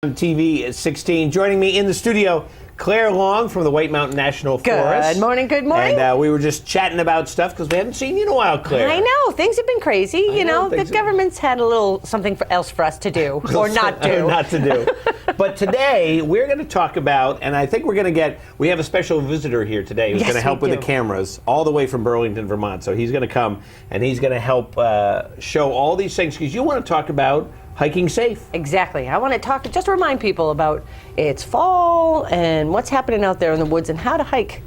On TV at 16. Joining me in the studio, Clare Long from the White Mountain National Forest. Good morning, good morning. And we were just chatting about stuff because we haven't seen you in a while, Clare. I know, things have been crazy. You know, the government's had a little something else for us to do, or not do. Not to do. But today, we're going to talk about, and I think we have a special visitor here today who's going to help with the cameras all the way from Burlington, Vermont. So he's going to come and he's going to help show all these things because you want to talk about hiking safe. Exactly. I want to just remind people about it's fall and what's happening out there in the woods and how to hike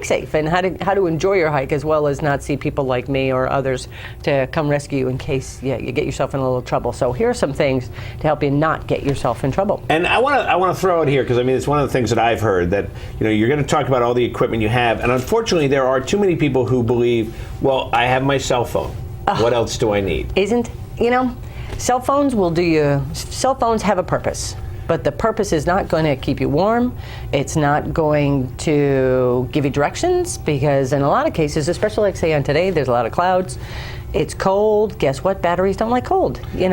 safe and how to enjoy your hike as well as not see people like me or others to come rescue you in case you get yourself in a little trouble. So here are some things to help you not get yourself in trouble. And I want to throw it here because I mean it's one of the things that I've heard that you're going to talk about all the equipment you have, and unfortunately there are too many people who believe, well, I have my cell phone. What else do I need? Cell phones will do you. Cell phones have a purpose, but the purpose is not going to keep you warm. It's not going to give you directions because in a lot of cases, especially like say on today, there's a lot of clouds. It's cold. Guess what? Batteries don't like cold. They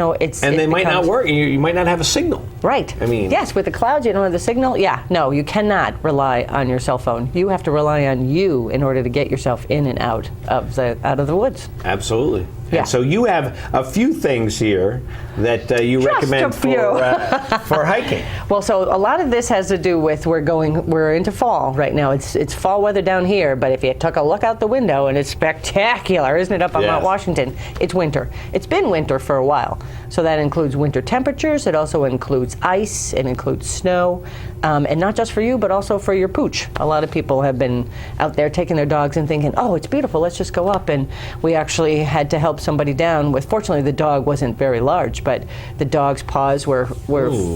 might not work. You might not have a signal. Right. Yes, with the clouds, you don't have the signal. Yeah. No, you cannot rely on your cell phone. You have to rely on you in order to get yourself in and out of the woods. Absolutely. Yeah. And so you have a few things here that you recommend for hiking. Well, so a lot of this has to do with we're into fall right now. It's fall weather down here, but if you took a look out the window, and it's spectacular, isn't it, up on Mount Washington? It's winter. It's been winter for a while. So that includes winter temperatures. It also includes ice. It includes snow. And not just for you, but also for your pooch. A lot of people have been out there taking their dogs and thinking, oh, it's beautiful, let's just go up. And we actually had to help somebody down with, fortunately the dog wasn't very large, but the dog's paws were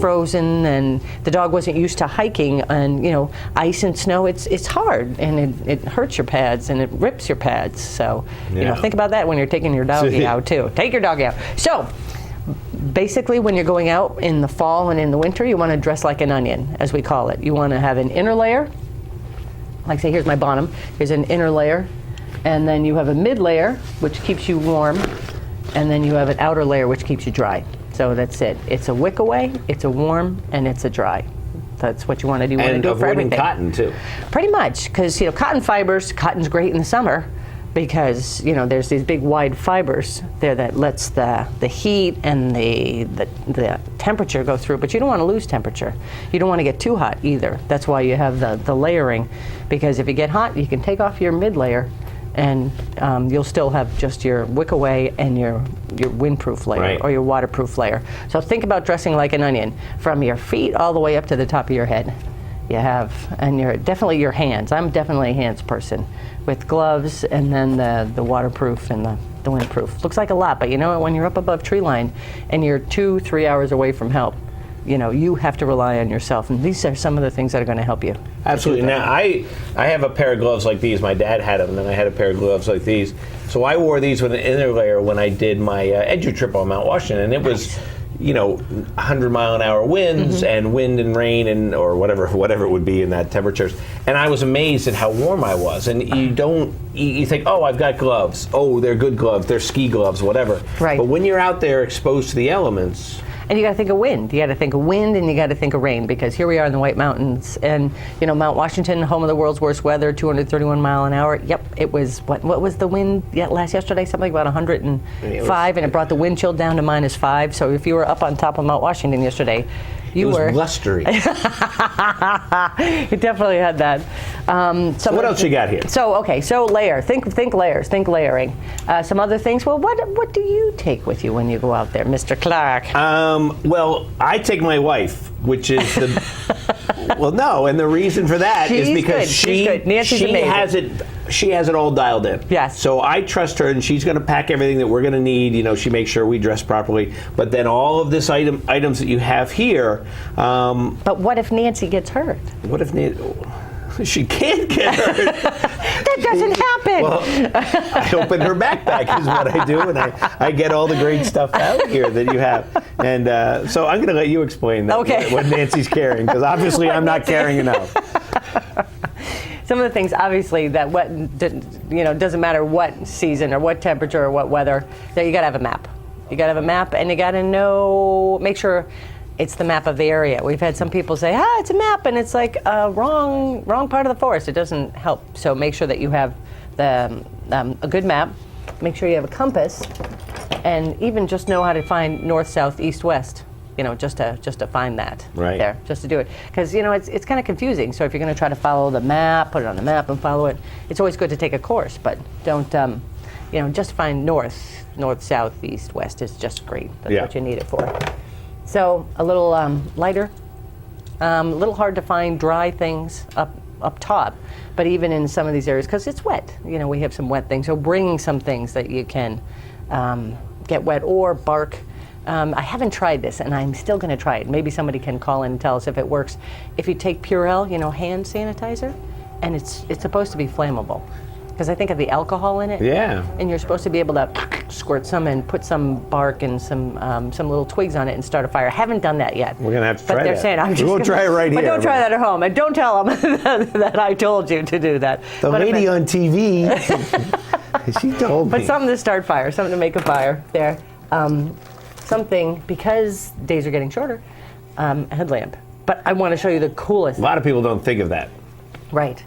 frozen and the dog wasn't used to hiking, and ice and snow, it's hard and it hurts your pads and it rips your pads. So think about that when you're taking your doggy out too. Take your doggy out. So basically, when you're going out in the fall and in the winter, you want to dress like an onion, as we call it. You want to have an inner layer, like say here's my bottom, here's an inner layer, and then you have a mid layer, which keeps you warm, and then you have an outer layer, which keeps you dry. So that's it. It's a wick away, it's a warm, and it's a dry. That's what you want to do. And avoiding cotton, too. Pretty much, because cotton's great in the summer, because there's these big wide fibers there that lets the heat and the temperature go through, but you don't want to lose temperature. You don't want to get too hot either. That's why you have the layering, because if you get hot, you can take off your mid layer and you'll still have just your wick away and your windproof layer or your waterproof layer. So think about dressing like an onion from your feet all the way up to the top of your head. You have, and definitely your hands. I'm definitely a hands person with gloves and then the waterproof and the windproof. Looks like a lot, but when you're up above tree line and you're 2-3 hours away from help, you have to rely on yourself, and these are some of the things that are going to help you. Absolutely. Now, I have a pair of gloves like these. My dad had them, and then I had a pair of gloves like these. So I wore these with an inner layer when I did my edu trip on Mount Washington, and it was 100-mile-an-hour winds and wind and rain or whatever it would be in that temperatures. And I was amazed at how warm I was. And you think, oh, I've got gloves. Oh, they're good gloves. They're ski gloves, whatever. Right. But when you're out there exposed to the elements. And you got to think of wind. You got to think of wind, and you got to think of rain, because here we are in the White Mountains, and Mount Washington, home of the world's worst weather, 231 mile an hour. Yep, it was what was the wind yesterday? Something about 105, and it brought the wind chill down to -5. So if you were up on top of Mount Washington yesterday, it was blustery. It definitely had that. So what else you got here? So layer. Think layers. Think layering. Some other things. Well, what do you take with you when you go out there, Mr. Clark? Well, I take my wife, which is the well, no, and the reason for that is because she has it all dialed in. Yes. So I trust her, and she's going to pack everything that we're going to need. She makes sure we dress properly. But then all of this items that you have here. But what if Nancy gets hurt? What if Nancy? She can't get hurt. That doesn't happen. Well, I open her backpack is what I do, and I get all the great stuff out here that you have. And so I'm going to let you explain that, what Nancy's carrying, because obviously I'm not carrying enough. Some of the things, obviously, that doesn't matter what season or what temperature or what weather, that you got to have a map. You got to have a map, and you got to make sure It's the map of the area. We've had some people say, it's a map, and it's like wrong part of the forest. It doesn't help. So make sure that you have a good map. Make sure you have a compass, and even just know how to find north, south, east, west. Just to find that there, just to do it. Because it's kind of confusing. So if you're going to try to follow the map, put it on the map and follow it, it's always good to take a course. But don't, just find north, south, east, west is just great. That's what you need it for. So a little lighter, a little hard to find dry things up top, but even in some of these areas, because it's wet. We have some wet things. So bringing some things that you can get wet, or bark. I haven't tried this, and I'm still going to try it. Maybe somebody can call in and tell us if it works. If you take Purell, hand sanitizer, and it's supposed to be flammable, because I think of the alcohol in it. Yeah. And you're supposed to be able to squirt some and put some bark and some little twigs on it and start a fire. I haven't done that yet. We're going to have to try that. But they're saying we'll try it right here. But don't try that at home, and don't tell them that I told you to do that. The lady on TV, she told me. But something to start fire, something to make a fire there. Something, because days are getting shorter, a headlamp. But I want to show you the coolest. A lot of people don't think of that. Right.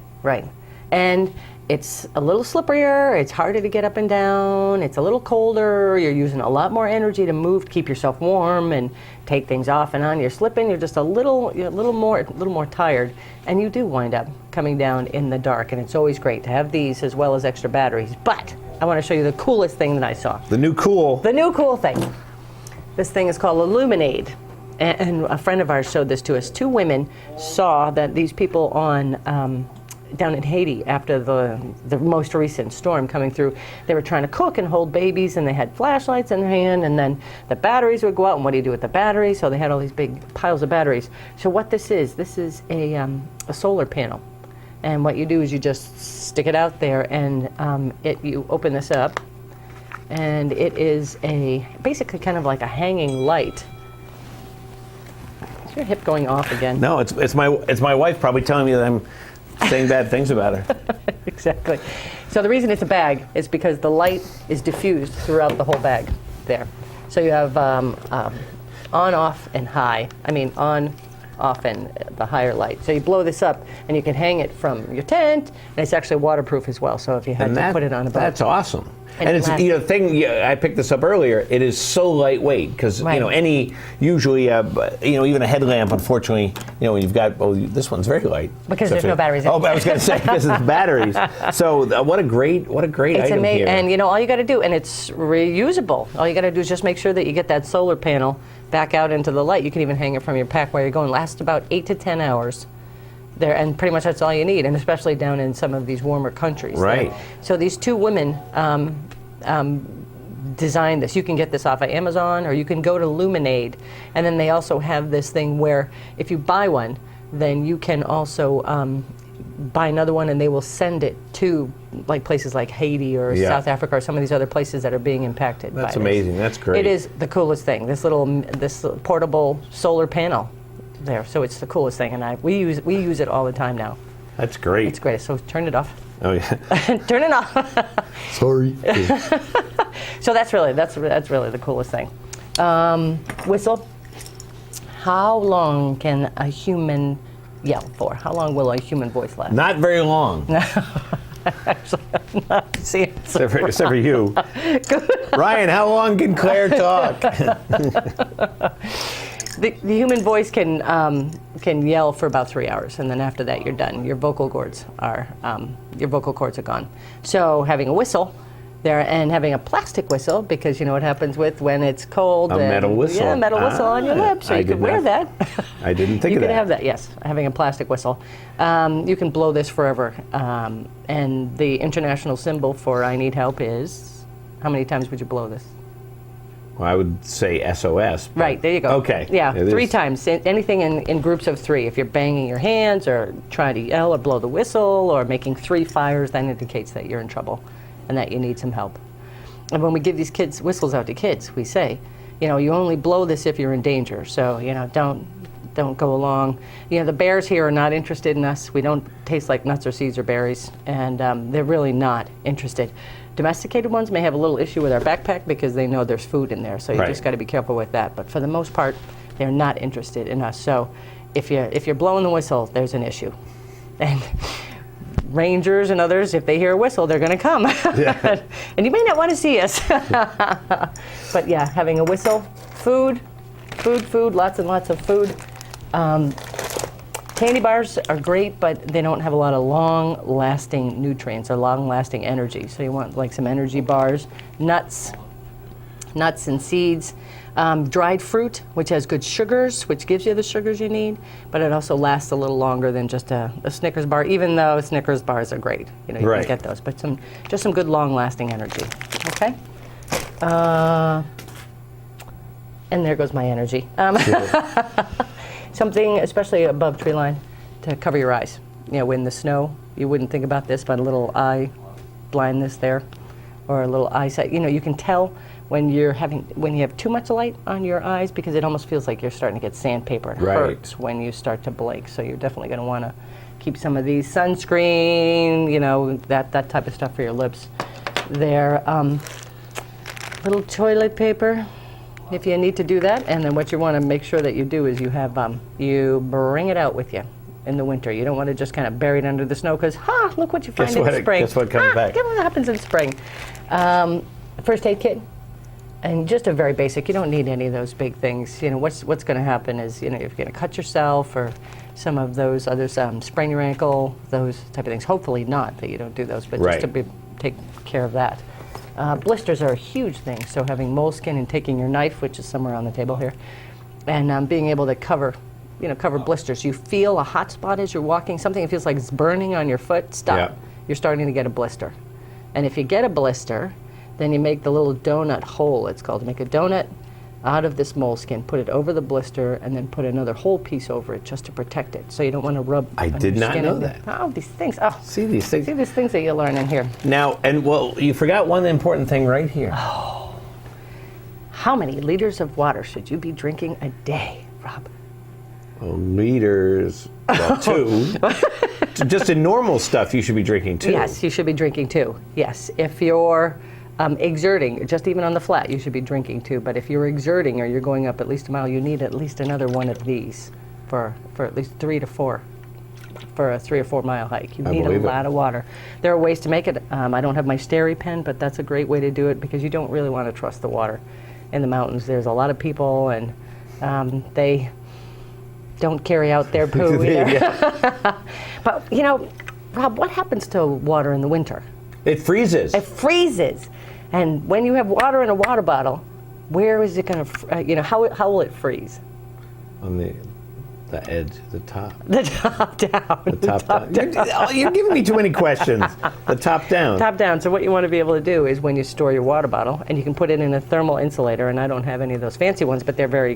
And it's a little slipperier, it's harder to get up and down, it's a little colder, you're using a lot more energy to move, to keep yourself warm and take things off and on. You're slipping, you're just a little more tired, and you do wind up coming down in the dark, and it's always great to have these as well as extra batteries. But I want to show you the coolest thing that I saw. The new cool thing. This thing is called Illuminade, and a friend of ours showed this to us. Two women saw that these people down in Haiti, after the most recent storm coming through, they were trying to cook and hold babies, and they had flashlights in their hand, and then the batteries would go out, and what do you do with the batteries? So they had all these big piles of batteries. So what this is a solar panel, and what you do is you just stick it out there, and you open this up, and it is basically kind of like a hanging light. Is your hip going off again? No, it's my wife probably telling me that I'm saying bad things about her. Exactly. So the reason it's a bag is because the light is diffused throughout the whole bag there. So you have on, off, and high. On, off, and the higher light. So you blow this up, and you can hang it from your tent, and it's actually waterproof as well. So if you had to put it on a boat. That's awesome. And it's I picked this up earlier. It is so lightweight because usually even a headlamp, unfortunately, when you've got this one's very light because there's no batteries. I was going to say because it's batteries. So what a great item here. And all you got to do, and it's reusable. All you got to do is just make sure that you get that solar panel back out into the light. You can even hang it from your pack while you're going. Lasts about 8 to 10 hours. There, and pretty much that's all you need, and especially down in some of these warmer countries. Right. So these two women designed this. You can get this off of Amazon, or you can go to Illuminade, and then they also have this thing where if you buy one, then you can also buy another one, and they will send it to places like Haiti or South Africa or some of these other places that are being impacted. That's amazing. That's great. It is the coolest thing. This portable solar panel. There, so it's the coolest thing, and we use it all the time now. That's great. It's great. So turn it off. Oh yeah. Turn it off. Sorry. So that's really the coolest thing. Whistle. How long can a human yell for? How long will a human voice last? Not very long. Actually, I'm not seeing except for you. Ryan, how long can Claire talk? The human voice can yell for about 3 hours, and then after that you're done. Your vocal cords are gone. So having a whistle there, and having a plastic whistle, because you know what happens when it's cold. Metal whistle. Yeah, metal whistle on your lips. So you could wear that. I didn't think of that. You could have that. Yes, having a plastic whistle. You can blow this forever. And the international symbol for "I need help" is, how many times would you blow this? Well, I would say SOS. Right, there you go. Okay. Yeah, 3 times. Anything in groups of 3. If you're banging your hands or trying to yell or blow the whistle or making 3 fires, that indicates that you're in trouble and that you need some help. And when we give these whistles out to kids, we say, you only blow this if you're in danger. So, don't go along. The bears here are not interested in us. We don't taste like nuts or seeds or berries, and they're really not interested. Domesticated ones may have a little issue with our backpack because they know there's food in there, so you just got to be careful with that. But for the most part, They're not interested in us. So if you're blowing the whistle, there's an issue. And rangers and others, if they hear a whistle, they're going to come. Yeah. And you may not want to see us. But yeah, having a whistle, food, lots and lots of food. Candy bars are great, but they don't have a lot of long-lasting nutrients or long-lasting energy. So you want like some energy bars, nuts and seeds, dried fruit, which has good sugars, which gives you the sugars you need, but it also lasts a little longer than just a Snickers bar, even though Snickers bars are great. You know, you right. can get those, but just some good long-lasting energy. Okay. And there goes my energy. Something, especially above tree line, to cover your eyes. You know, in the snow, you wouldn't think about this, but a little eye blindness there, or a little eyesight. You know, you can tell when you have too much light on your eyes, because it almost feels like you're starting to get sandpaper. It hurts when you start to blink. So you're definitely going to want to keep some of these sunscreen, you know, that type of stuff for your lips. There, little toilet paper, if you need to do that. And then what you want to make sure that you do is you have you bring it out with you in the winter. You don't want to just kind of bury it under the snow, because look what you find in spring. Guess what comes back? Guess what happens in spring. First aid kit, and just a very basic. You don't need any of those big things. You know, what's going to happen is, you know, if you're going to cut yourself or some of those others, sprain your ankle, those type of things. Hopefully not that you don't do those, but right. just to take care of that. Blisters are a huge thing, so having moleskin and taking your knife, which is somewhere on the table here, and being able to cover blisters. You feel a hot spot as you're walking, something that feels like it's burning on your foot, stop. Yeah. You're starting to get a blister. And if you get a blister, then you make the little donut hole, it's called. You make a donut out of this moleskin, put it over the blister, and then put another whole piece over it just to protect it. So you don't want to rub I did not know that. Oh, these things. Oh, see these things. See these things that you learn in here. Now, you forgot one important thing right here. Oh. How many liters of water should you be drinking a day, Rob? Well, liters, well, 2. Just in normal stuff, you should be drinking 2. Yes, you should be drinking 2. Yes, if you're exerting, just even on the flat, you should be drinking 2. But if you're exerting or you're going up at least a mile, you need at least another one of these for at least 3 to 4 for a 3 or 4 mile hike. You need a lot of water. There are ways to make it. I don't have my Steri pen, but that's a great way to do it, because you don't really want to trust the water in the mountains. There's a lot of people, and they don't carry out their poo either. But, you know, Rob, what happens to water in the winter? It freezes. It freezes. And when you have water in a water bottle, where is it going to, how will it freeze? On the edge, the top. The top down. The top down. You're giving me too many questions. The top down. Top down. So what you want to be able to do is, when you store your water bottle, and you can put it in a thermal insulator, and I don't have any of those fancy ones, but they're very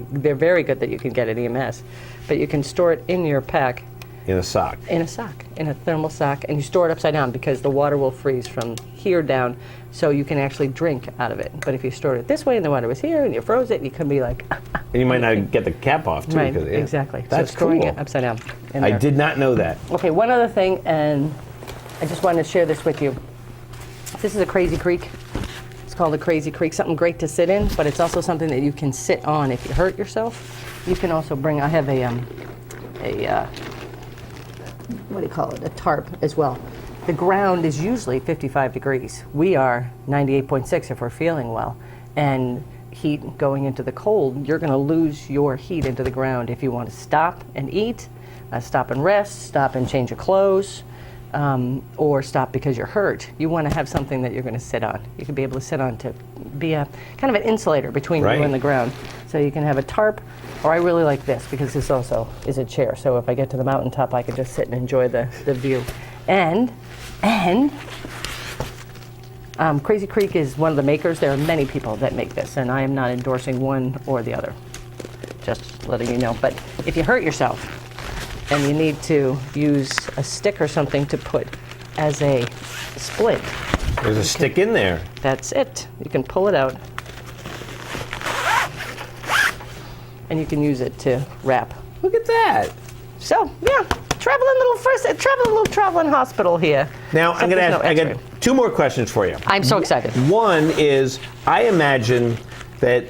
good that you can get at EMS. But you can store it in your pack. In a sock. In a thermal sock, and you store it upside down, because the water will freeze from here down, so you can actually drink out of it. But if you stored it this way and the water was here and you froze it, you can be like... And you might not get the cap off, too. Right, exactly. That's so storing cool. it upside down. I did not know that. Okay, one other thing, and I just wanted to share this with you. This is a Crazy Creek. It's called a Crazy Creek, something great to sit in, but it's also something that you can sit on if you hurt yourself. You can also bring, I have what do you call it, a tarp as well. The ground is usually 55 degrees. We are 98.6 if we're feeling well. And heat going into the cold, you're going to lose your heat into the ground if you want to stop and eat, stop and rest, stop and change your clothes, or stop because you're hurt. You want to have something that you're going to sit on. You can be able to sit on to be a kind of an insulator between you and the ground. So you can have a tarp, or I really like this, because this also is a chair. So if I get to the mountaintop, I can just sit and enjoy the view. And Crazy Creek is one of the makers. There are many people that make this, and I am not endorsing one or the other. Just letting you know. But if you hurt yourself and you need to use a stick or something to put as a splint. There's a stick in there. That's it. You can pull it out. And you can use it to wrap. Look at that. So, yeah, traveling little traveling hospital here. Now, I got 2 more questions for you. I'm so excited. One is, I imagine that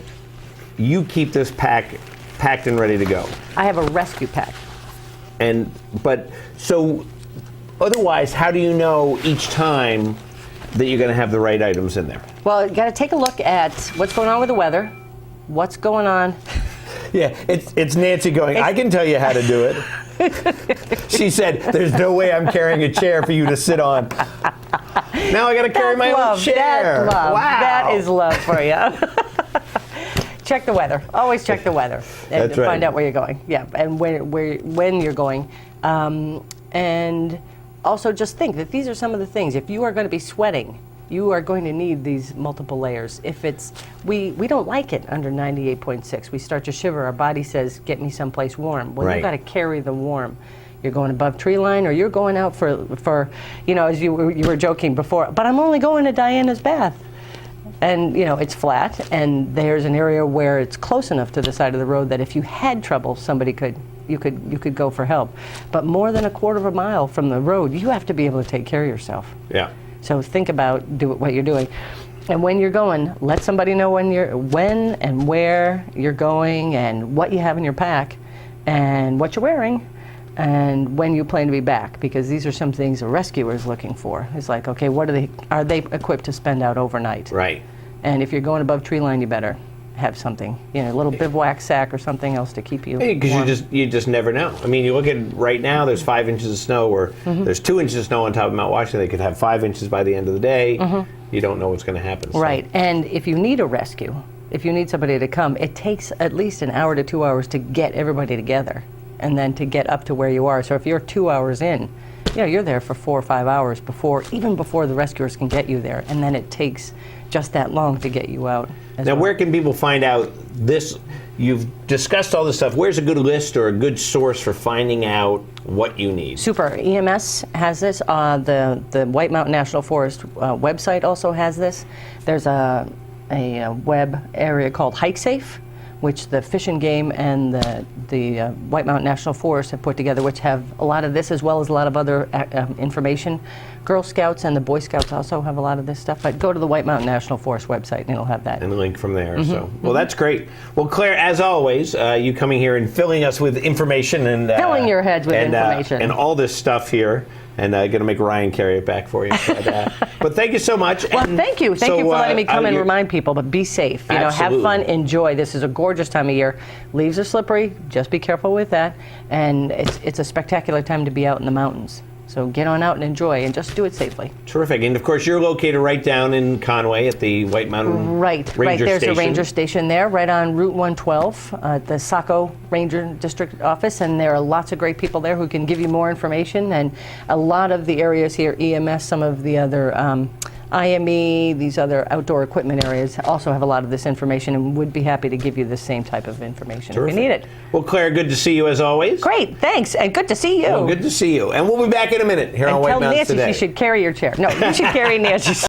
you keep this pack packed and ready to go. I have a rescue pack. But so otherwise, how do you know each time that you're going to have the right items in there? Well, you got to take a look at what's going on with the weather, what's going on. Yeah, it's Nancy going, I can tell you how to do it. She said, there's no way I'm carrying a chair for you to sit on. Now I got to carry my own chair. That's love. Wow. That is love for you. Check the weather. Always check the weather and That's right. find out where you're going. Yeah, and when you're going. And also just think that these are some of the things. If you are going to be sweating, you are going to need these multiple layers. If it's, we don't like it under 98.6. We start to shiver. Our body says, get me someplace warm. Well, Right. you've got to carry the warm. You're going above tree line, or you're going out for you know, as you were joking before, but I'm only going to Diana's bath. And, you know, it's flat, and there's an area where it's close enough to the side of the road that if you had trouble, you could go for help. But more than a quarter of a mile from the road, you have to be able to take care of yourself. Yeah. So think about what you're doing. And when you're going, let somebody know when and where you're going and what you have in your pack and what you're wearing and when you plan to be back, because these are some things a rescuer is looking for. It's like, okay, are they equipped to spend out overnight? Right. And if you're going above tree line, you better have something, you know, a little bivouac sack or something else to keep you warm. Because you just never know. I mean, you look at right now, there's 5 inches of snow, or there's 2 inches of snow on top of Mount Washington. They could have 5 inches by the end of the day. You don't know what's going to happen. So. Right, and if you need a rescue, if you need somebody to come, it takes at least an hour to 2 hours to get everybody together and then to get up to where you are. So if you're 2 hours in, you know, you're there for 4 or 5 hours even before the rescuers can get you there, and then it takes just that long to get you out. Now, where can people find out this? You've discussed all this stuff. Where's a good list or a good source for finding out what you need? Super. EMS has this. The White Mountain National Forest website also has this. There's a web area called Hike Safe, which the Fish and Game and the White Mountain National Forest have put together, which have a lot of this as well as a lot of other information. Girl Scouts and the Boy Scouts also have a lot of this stuff, but go to the White Mountain National Forest website and it'll have that. And the link from there. So, well, that's great. Well, Claire, as always, you coming here and filling us with information and filling your heads with information and all this stuff here. And going to make Ryan carry it back for you. But thank you so much. Well, thank you. Thank you for letting me come and remind people, but be safe. You know, have fun, enjoy. This is a gorgeous time of year. Leaves are slippery. Just be careful with that. And it's a spectacular time to be out in the mountains. So get on out and enjoy, and just do it safely. Terrific. And of course, you're located right down in Conway at the White Mountain Ranger There's Station. a ranger station there, right on Route 112, at the Saco Ranger District Office, and there are lots of great people there who can give you more information. And a lot of the areas here, EMS, some of the other IME, these other outdoor equipment areas also have a lot of this information and would be happy to give you the same type of information Terrific. if you need it. Well, Claire, good to see you as always. Great, thanks, and good to see you. Well, good to see you. And we'll be back in a minute here on White Mountains Nancy Today. she should carry your chair. No, you should carry Nancy's.